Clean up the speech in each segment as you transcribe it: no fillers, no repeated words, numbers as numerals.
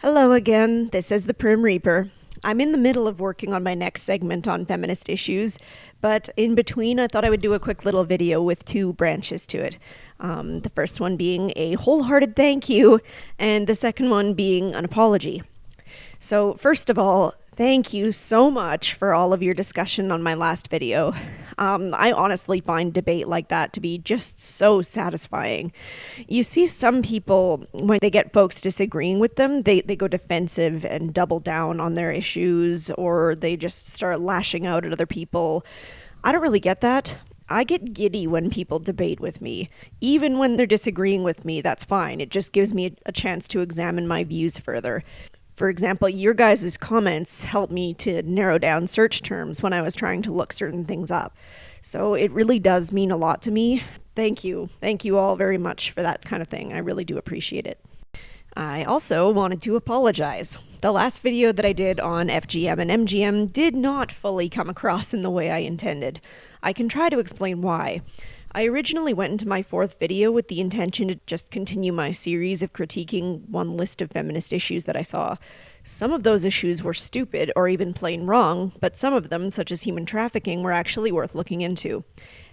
Hello again, this is the Prim Reaper. I'm in the middle of working on my next segment on feminist issues, but in between I thought I would do a quick little video with two branches to it. The first one being a wholehearted thank you, and the second one being an apology. So first of all, thank you so much for all of your discussion on my last video. I honestly find debate like that to be just so satisfying. You see some people, when they get folks disagreeing with them, they go defensive and double down on their issues, or they just start lashing out at other people. I don't really get that. I get giddy when people debate with me. Even when they're disagreeing with me, that's fine. It just gives me a chance to examine my views further. For example, your guys' comments helped me to narrow down search terms when I was trying to look certain things up. So it really does mean a lot to me. Thank you. Thank you all very much for that kind of thing. I really do appreciate it. I also wanted to apologize. The last video that I did on FGM and MGM did not fully come across in the way I intended. I can try to explain why. I originally went into my fourth video with the intention to just continue my series of critiquing one list of feminist issues that I saw. Some of those issues were stupid or even plain wrong, but some of them, such as human trafficking, were actually worth looking into.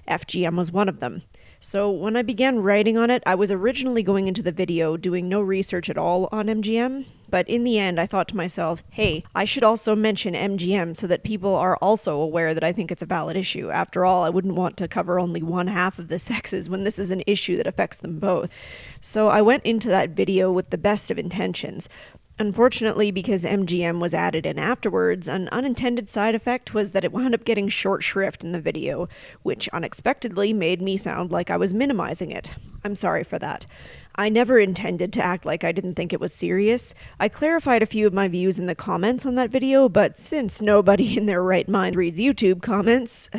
FGM was one of them. So when I began writing on it, I was originally going into the video doing no research at all on MGM, but in the end I thought to myself, hey, I should also mention MGM so that people are also aware that I think it's a valid issue. After all, I wouldn't want to cover only one half of the sexes when this is an issue that affects them both. So I went into that video with the best of intentions. Unfortunately, because MGM was added in afterwards, an unintended side effect was that it wound up getting short shrift in the video, which unexpectedly made me sound like I was minimizing it. I'm sorry for that. I never intended to act like I didn't think it was serious. I clarified a few of my views in the comments on that video, but since nobody in their right mind reads YouTube comments,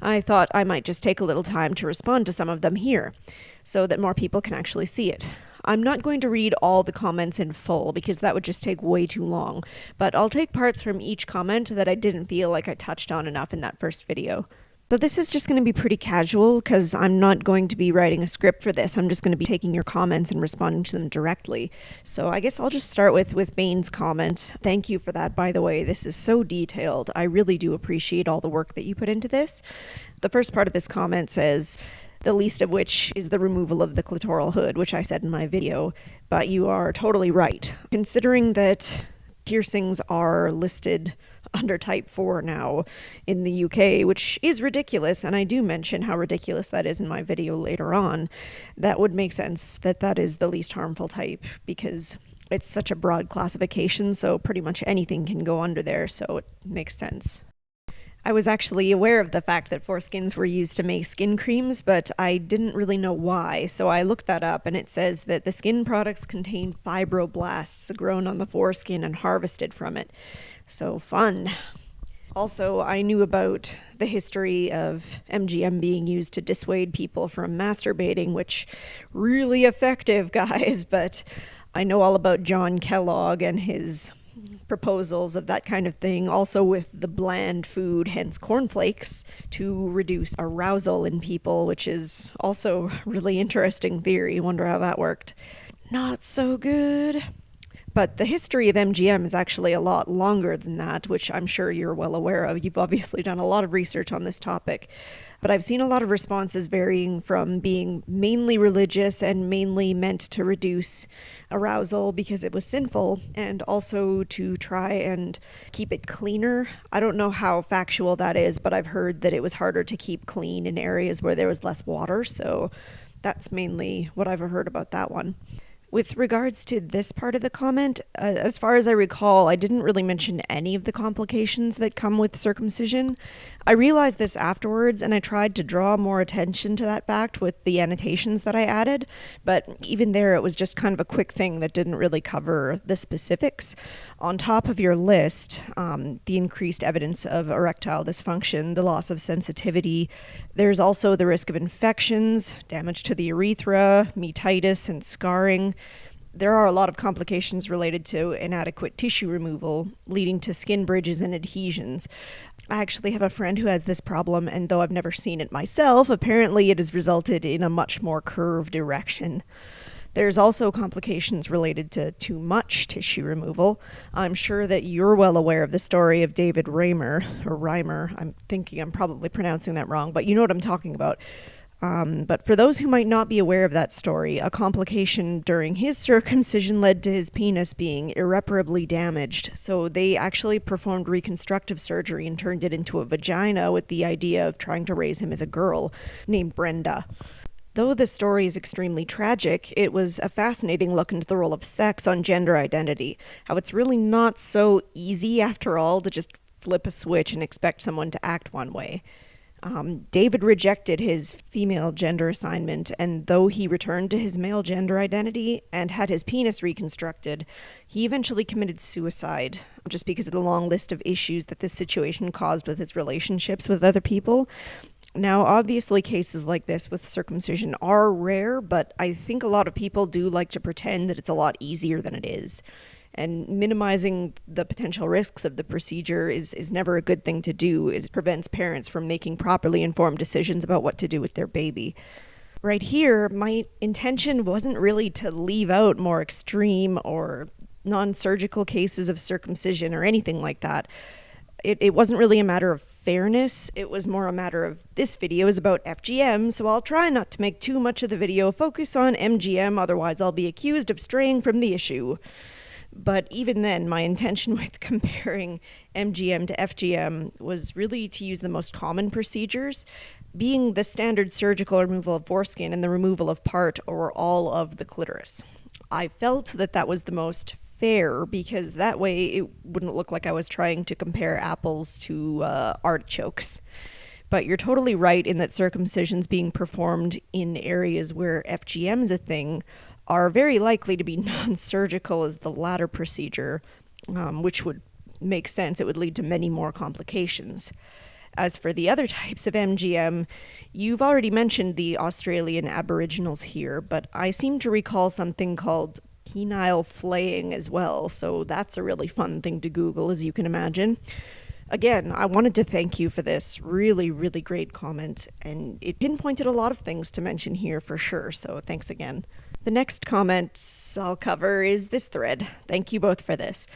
I thought I might just take a little time to respond to some of them here, so that more people can actually see it. I'm not going to read all the comments in full because that would just take way too long, but I'll take parts from each comment that I didn't feel like I touched on enough in that first video. So this is just going to be pretty casual because I'm not going to be writing a script for this. I'm just going to be taking your comments and responding to them directly. So I guess I'll just start with Bane's comment. Thank you for that, by the way. This is so detailed. I really do appreciate all the work that you put into this. The first part of this comment says, the least of which is the removal of the clitoral hood, which I said in my video, but you are totally right. Considering that piercings are listed under type 4 now in the UK, which is ridiculous, and I do mention how ridiculous that is in my video later on, that would make sense that that is the least harmful type, because it's such a broad classification, so pretty much anything can go under there, so it makes sense. I was actually aware of the fact that foreskins were used to make skin creams, but I didn't really know why, so I looked that up, and it says that the skin products contain fibroblasts grown on the foreskin and harvested from it. So fun. Also, I knew about the history of MGM being used to dissuade people from masturbating, which really effective, guys, but I know all about John Kellogg and his proposals of that kind of thing, also with the bland food, hence cornflakes, to reduce arousal in people, which is also really interesting theory. Wonder how that worked. Not so good. But the history of MGM is actually a lot longer than that, which I'm sure you're well aware of. You've obviously done a lot of research on this topic. But I've seen a lot of responses varying from being mainly religious and mainly meant to reduce arousal because it was sinful, and also to try and keep it cleaner. I don't know how factual that is, but I've heard that it was harder to keep clean in areas where there was less water, so that's mainly what I've heard about that one. With regards to this part of the comment, as far as I recall, I didn't really mention any of the complications that come with circumcision. I realized this afterwards, and I tried to draw more attention to that fact with the annotations that I added, but even there it was just kind of a quick thing that didn't really cover the specifics. On top of your list, the increased evidence of erectile dysfunction, the loss of sensitivity, there's also the risk of infections, damage to the urethra, metitis, and scarring. There are a lot of complications related to inadequate tissue removal, leading to skin bridges and adhesions. I actually have a friend who has this problem, and though I've never seen it myself, apparently it has resulted in a much more curved erection. There's also complications related to too much tissue removal. I'm sure that you're well aware of the story of David Reimer. I'm thinking I'm probably pronouncing that wrong, but you know what I'm talking about. But for those who might not be aware of that story, a complication during his circumcision led to his penis being irreparably damaged. So they actually performed reconstructive surgery and turned it into a vagina with the idea of trying to raise him as a girl named Brenda. Though the story is extremely tragic, it was a fascinating look into the role of sex on gender identity, how it's really not so easy after all to just flip a switch and expect someone to act one way. David rejected his female gender assignment, and though he returned to his male gender identity and had his penis reconstructed, he eventually committed suicide, just because of the long list of issues that this situation caused with his relationships with other people. Now, obviously, cases like this with circumcision are rare, but I think a lot of people do like to pretend that it's a lot easier than it is. And minimizing the potential risks of the procedure is never a good thing to do, as it prevents parents from making properly informed decisions about what to do with their baby. Right here, my intention wasn't really to leave out more extreme or non-surgical cases of circumcision or anything like that. It wasn't really a matter of fairness, it was more a matter of this video is about FGM, so I'll try not to make too much of the video focus on MGM, otherwise I'll be accused of straying from the issue. But even then, my intention with comparing MGM to FGM was really to use the most common procedures, being the standard surgical removal of foreskin and the removal of part or all of the clitoris. I felt that was the most fair because that way it wouldn't look like I was trying to compare apples to artichokes. But you're totally right in that circumcisions being performed in areas where FGM is a thing are very likely to be non-surgical as the latter procedure, which would make sense. It would lead to many more complications. As for the other types of MGM, you've already mentioned the Australian Aboriginals here, but I seem to recall something called penile flaying as well, so that's a really fun thing to Google, as you can imagine. Again, I wanted to thank you for this really, really great comment, and it pinpointed a lot of things to mention here for sure, so thanks again. The next comment I'll cover is this thread. Thank you both for this.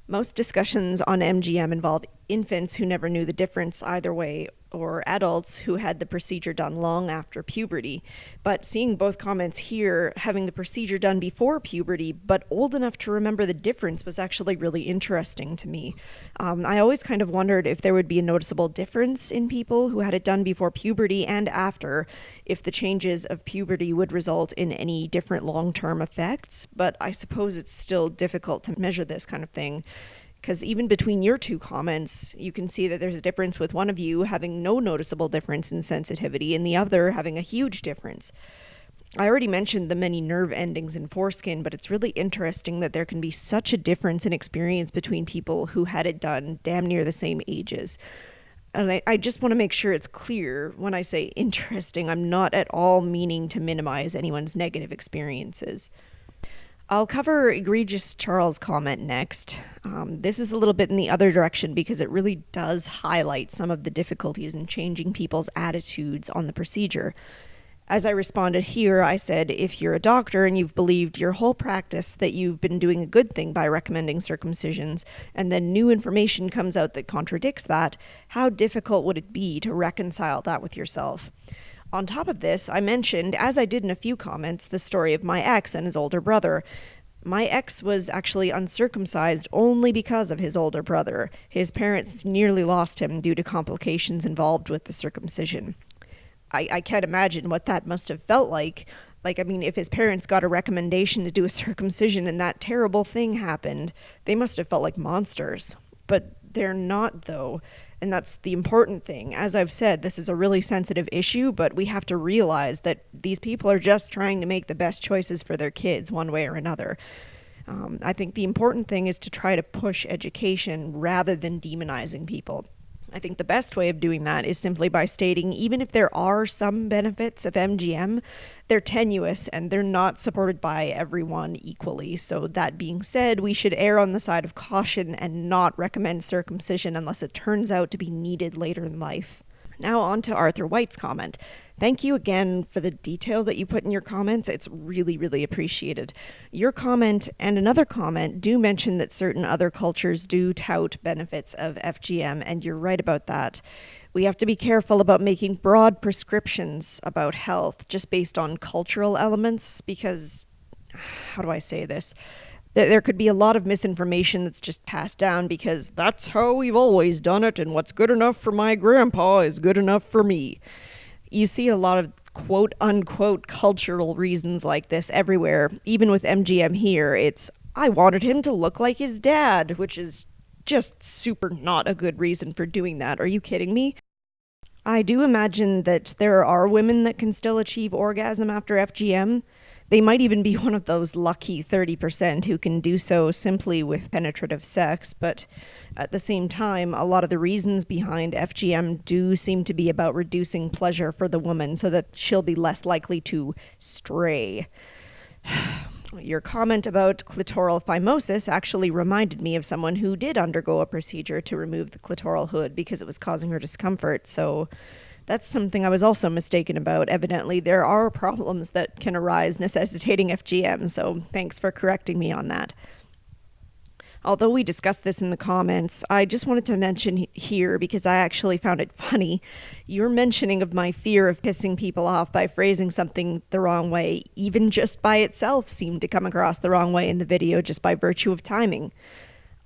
Most discussions on MGM involve infants who never knew the difference either way, or adults who had the procedure done long after puberty. But seeing both comments here, having the procedure done before puberty, but old enough to remember the difference was actually really interesting to me. I always kind of wondered if there would be a noticeable difference in people who had it done before puberty and after, if the changes of puberty would result in any different long-term effects, but I suppose it's still difficult to measure this kind of thing. Because even between your two comments, you can see that there's a difference with one of you having no noticeable difference in sensitivity and the other having a huge difference. I already mentioned the many nerve endings in foreskin, but it's really interesting that there can be such a difference in experience between people who had it done damn near the same ages. And I just want to make sure it's clear when I say interesting, I'm not at all meaning to minimize anyone's negative experiences. I'll cover egregious Charles' comment next. This is a little bit in the other direction because it really does highlight some of the difficulties in changing people's attitudes on the procedure. As I responded here, I said, if you're a doctor and you've believed your whole practice that you've been doing a good thing by recommending circumcisions, and then new information comes out that contradicts that, how difficult would it be to reconcile that with yourself? On top of this, I mentioned, as I did in a few comments, the story of my ex and his older brother. My ex was actually uncircumcised only because of his older brother. His parents nearly lost him due to complications involved with the circumcision. I can't imagine what that must have felt like. If his parents got a recommendation to do a circumcision and that terrible thing happened, they must have felt like monsters. But they're not, though. And that's the important thing. As I've said, this is a really sensitive issue, but we have to realize that these people are just trying to make the best choices for their kids one way or another. I think the important thing is to try to push education rather than demonizing people. I think the best way of doing that is simply by stating even if there are some benefits of MGM, they're tenuous and they're not supported by everyone equally. So that being said, we should err on the side of caution and not recommend circumcision unless it turns out to be needed later in life. Now on to Arthur White's comment. Thank you again for the detail that you put in your comments. It's really, really appreciated. Your comment and another comment do mention that certain other cultures do tout benefits of FGM, and you're right about that. We have to be careful about making broad prescriptions about health just based on cultural elements because, how do I say this? There could be a lot of misinformation that's just passed down because that's how we've always done it, and what's good enough for my grandpa is good enough for me. You see a lot of quote unquote cultural reasons like this everywhere. Even with MGM here, it's, I wanted him to look like his dad, which is just super not a good reason for doing that. Are you kidding me? I do imagine that there are women that can still achieve orgasm after FGM. They might even be one of those lucky 30% who can do so simply with penetrative sex, but at the same time, a lot of the reasons behind FGM do seem to be about reducing pleasure for the woman so that she'll be less likely to stray. Your comment about clitoral phimosis actually reminded me of someone who did undergo a procedure to remove the clitoral hood because it was causing her discomfort, so that's something I was also mistaken about. Evidently, there are problems that can arise necessitating FGM, so thanks for correcting me on that. Although we discussed this in the comments, I just wanted to mention here, because I actually found it funny, your mentioning of my fear of pissing people off by phrasing something the wrong way, even just by itself, seemed to come across the wrong way in the video just by virtue of timing.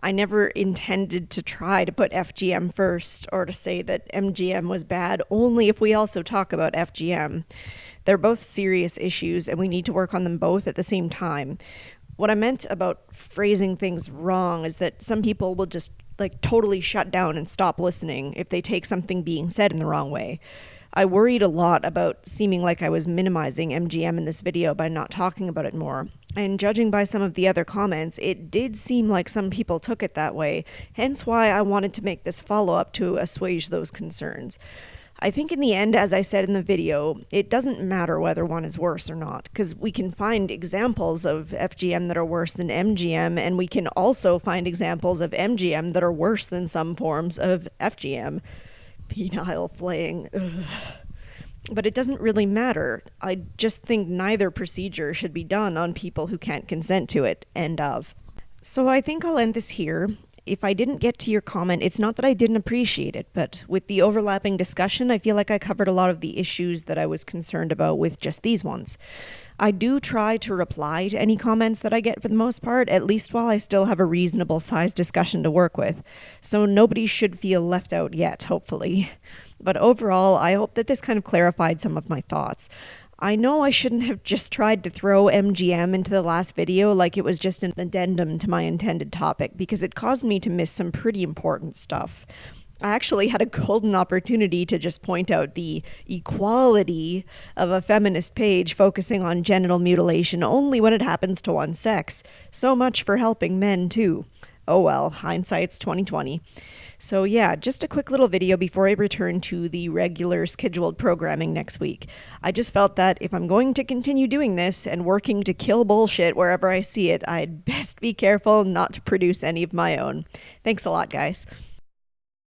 I never intended to try to put FGM first or to say that MGM was bad only if we also talk about FGM. They're both serious issues and we need to work on them both at the same time. What I meant about phrasing things wrong is that some people will just totally shut down and stop listening if they take something being said in the wrong way. I worried a lot about seeming like I was minimizing MGM in this video by not talking about it more. And judging by some of the other comments, it did seem like some people took it that way, hence why I wanted to make this follow-up to assuage those concerns. I think in the end, as I said in the video, it doesn't matter whether one is worse or not, because we can find examples of FGM that are worse than MGM, and we can also find examples of MGM that are worse than some forms of FGM. Penile flaying. Ugh. But it doesn't really matter. I just think neither procedure should be done on people who can't consent to it. End of. So I think I'll end this here. If I didn't get to your comment, it's not that I didn't appreciate it, but with the overlapping discussion, I feel like I covered a lot of the issues that I was concerned about with just these ones. I do try to reply to any comments that I get for the most part, at least while I still have a reasonable sized discussion to work with. So nobody should feel left out yet, hopefully. But overall, I hope that this kind of clarified some of my thoughts. I know I shouldn't have just tried to throw MGM into the last video like it was just an addendum to my intended topic, because it caused me to miss some pretty important stuff. I actually had a golden opportunity to just point out the equality of a feminist page focusing on genital mutilation only when it happens to one's sex. So much for helping men too. Oh well, hindsight's 2020. So yeah, just a quick little video before I return to the regular scheduled programming next week. I just felt that if I'm going to continue doing this and working to kill bullshit wherever I see it, I'd best be careful not to produce any of my own. Thanks a lot, guys.